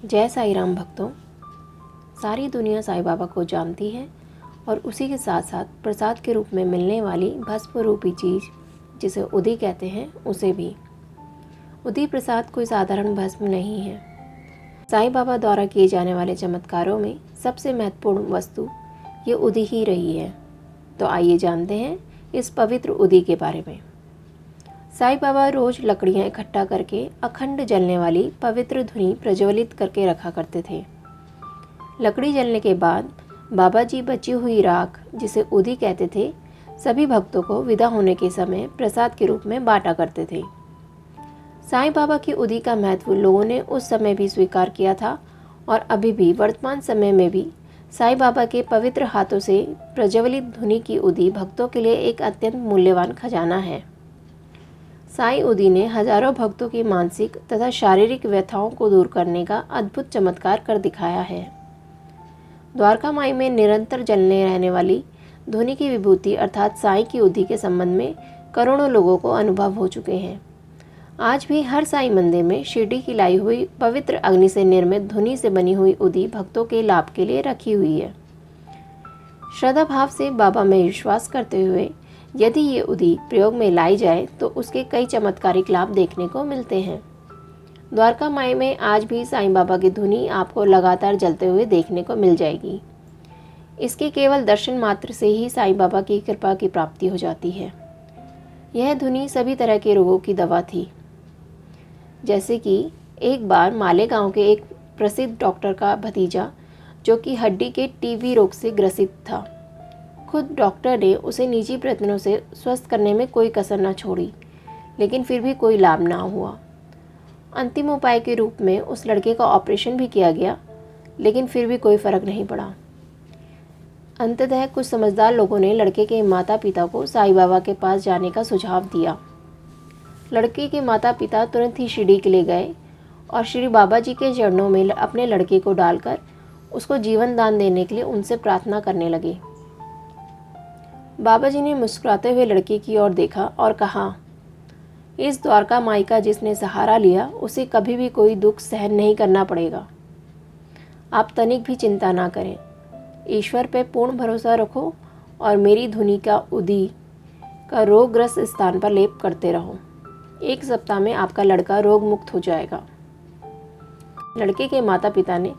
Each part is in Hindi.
जय साईं राम भक्तों। सारी दुनिया साईं बाबा को जानती है और उसी के साथ साथ प्रसाद के रूप में मिलने वाली भस्म रूपी चीज़ जिसे उदी कहते हैं उसे भी। उदी प्रसाद कोई साधारण भस्म नहीं है। साईं बाबा द्वारा किए जाने वाले चमत्कारों में सबसे महत्वपूर्ण वस्तु ये उदी ही रही है। तो आइए जानते हैं इस पवित्र उदी के बारे में। साईं बाबा रोज लकड़ियाँ इकट्ठा करके अखंड जलने वाली पवित्र धुनी प्रज्वलित करके रखा करते थे। लकड़ी जलने के बाद बाबा जी बची हुई राख, जिसे उदी कहते थे, सभी भक्तों को विदा होने के समय प्रसाद के रूप में बांटा करते थे। साईं बाबा की उदी का महत्व लोगों ने उस समय भी स्वीकार किया था और अभी भी वर्तमान समय में भी साईं बाबा के पवित्र हाथों से प्रज्वलित धुनी की उदी भक्तों के लिए एक अत्यंत मूल्यवान खजाना है। साईं उदी ने हजारों भक्तों की मानसिक तथा शारीरिक व्यथाओं को दूर करने का अद्भुत चमत्कार कर दिखाया है। द्वारका माई में निरंतर जलने रहने वाली धुनी की विभूति अर्थात साईं की उदी के संबंध में करोड़ों लोगों को अनुभव हो चुके हैं। आज भी हर साईं मंदिर में शिरडी की लाई हुई पवित्र अग्नि से निर्मित धुनी से बनी हुई उदी भक्तों के लाभ के लिए रखी हुई है। श्रद्धा भाव से बाबा में विश्वास करते हुए यदि ये उदी प्रयोग में लाई जाए तो उसके कई चमत्कारिक लाभ देखने को मिलते हैं। द्वारका माई में आज भी साईं बाबा की धुनी आपको लगातार जलते हुए देखने को मिल जाएगी। इसके केवल दर्शन मात्र से ही साईं बाबा की कृपा की प्राप्ति हो जाती है। यह धुनी सभी तरह के रोगों की दवा थी। जैसे कि एक बार मालेगांव के एक प्रसिद्ध डॉक्टर का भतीजा, जो कि हड्डी के टीबी रोग से ग्रसित था, खुद डॉक्टर ने उसे निजी प्रयत्नों से स्वस्थ करने में कोई कसर न छोड़ी, लेकिन फिर भी कोई लाभ ना हुआ। अंतिम उपाय के रूप में उस लड़के का ऑपरेशन भी किया गया, लेकिन फिर भी कोई फर्क नहीं पड़ा। अंततः कुछ समझदार लोगों ने लड़के के माता पिता को साईं बाबा के पास जाने का सुझाव दिया। लड़के के माता पिता तुरंत ही शिरडी के लिए गए और श्री बाबा जी के चरणों में अपने लड़के को डालकर उसको जीवन दान देने के लिए उनसे प्रार्थना करने लगे। बाबा जी ने मुस्कुराते हुए लड़के की ओर देखा और कहा, इस द्वारका माई का जिसने सहारा लिया उसे कभी भी कोई दुख सहन नहीं करना पड़ेगा। आप तनिक भी चिंता ना करें, ईश्वर पे पूर्ण भरोसा रखो और मेरी धुनी का उदी का रोगग्रस्त स्थान पर लेप करते रहो। 1 सप्ताह में आपका लड़का रोग मुक्त हो जाएगा। लड़के के माता पिता ने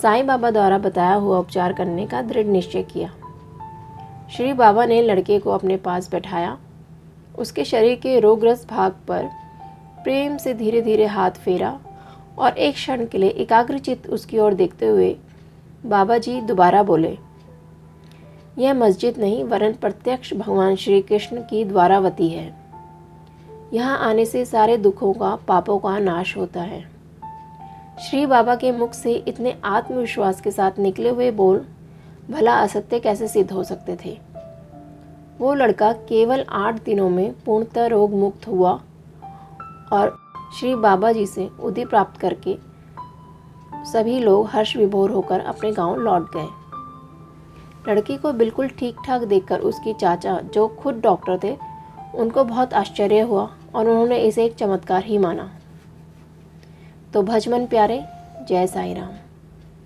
साईं बाबा द्वारा बताया हुआ उपचार करने का दृढ़ निश्चय किया। श्री बाबा ने लड़के को अपने पास बैठाया, उसके शरीर के रोगग्रस्त भाग पर प्रेम से धीरे धीरे हाथ फेरा और एक क्षण के लिए एकाग्रचित्त उसकी ओर देखते हुए बाबा जी दोबारा बोले, यह मस्जिद नहीं वरन प्रत्यक्ष भगवान श्री कृष्ण की द्वारावती है। यहाँ आने से सारे दुखों का, पापों का नाश होता है। श्री बाबा के मुख से इतने आत्मविश्वास के साथ निकले हुए बोल भला असत्य कैसे सिद्ध हो सकते थे। वो लड़का केवल 8 दिनों में पूर्णतः रोग मुक्त हुआ और श्री बाबा जी से उदी प्राप्त करके सभी लोग हर्ष विभोर होकर अपने गांव लौट गए। लड़की को बिल्कुल ठीक ठाक देखकर उसकी चाचा, जो खुद डॉक्टर थे, उनको बहुत आश्चर्य हुआ और उन्होंने इसे एक चमत्कार ही माना। तो भजमन प्यारे, जय साईं राम।